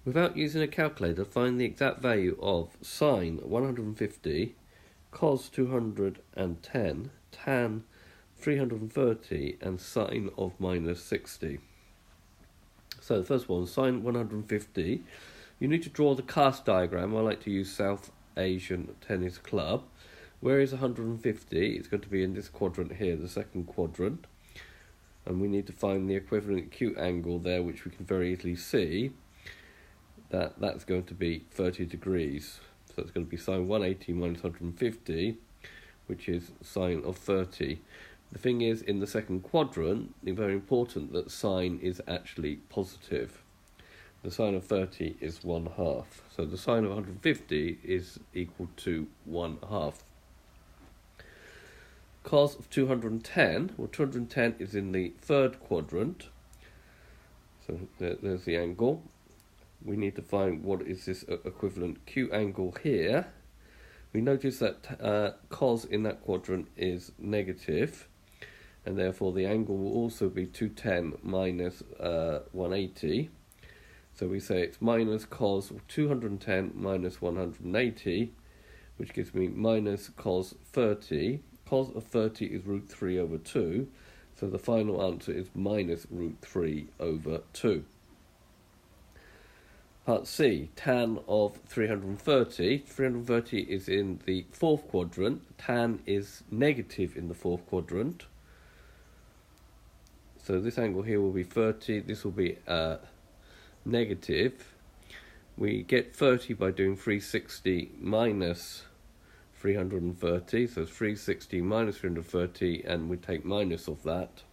Without using a calculator, find the exact value of sine 150, cos 210, tan 330 and sine of minus 60. So the first one, sine 150. You need to draw the cast diagram. I like to use South Asian Tennis Club. Where is 150? It's going to be in this quadrant here, the second quadrant. And we need to find the equivalent acute angle there, which we can very easily see that that's going to be 30 degrees. So it's going to be sine 180 minus 150, which is sine of 30. The thing is, in the second quadrant, it's very important that sine is actually positive. The sine of 30 is 1/2. So the sine of 150 is equal to 1/2. Cos of 210, well 210 is in the third quadrant. So there's the angle. We need to find what is this equivalent acute angle here. We notice that cos in that quadrant is negative, and therefore the angle will also be 210 minus 180. So we say it's minus cos of 210 minus 180, which gives me minus cos 30. Cos of 30 is root 3 over 2, so the final answer is minus root 3 over 2. Part C, tan of 330. 330 is in the fourth quadrant. Tan is negative in the fourth quadrant. So this angle here will be 30. This will be negative. We get 30 by doing 360 minus 330. So it's 360 minus 330, and we take minus of that,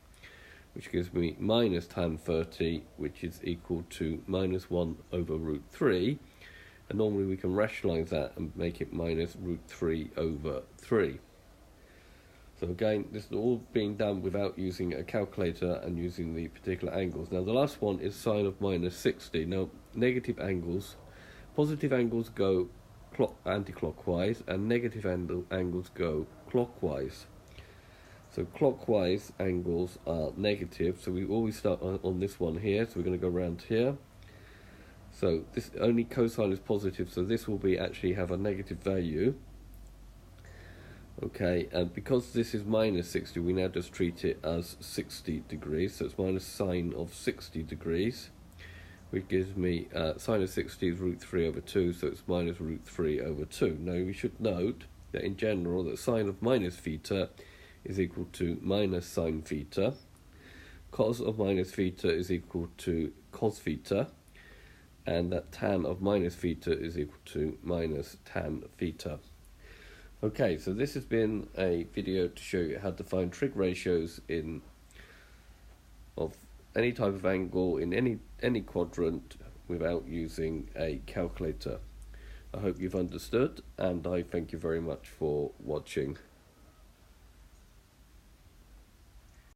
which gives me minus tan 30, which is equal to minus 1 over root 3. And normally we can rationalise that and make it minus root 3 over 3. So again, this is all being done without using a calculator and using the particular angles. Now the last one is sine of minus 60. Now negative angles, positive angles go anti-clockwise and negative angles go clockwise. So clockwise angles are negative, so we always start on this one here, so we're going to go around here. So this only cosine is positive, so this will be actually have a negative value. Okay, and because this is minus 60, we now just treat it as 60 degrees, so it's minus sine of 60 degrees, which gives me sine of 60 is root 3 over 2, so it's minus root 3 over 2. Now we should note that in general that sine of minus theta is equal to minus sine theta. Cos of minus theta is equal to cos theta, and that tan of minus theta is equal to minus tan theta. Okay, so this has been a video to show you how to find trig ratios of any type of angle in any quadrant without using a calculator. I hope you've understood, and I thank you very much for watching.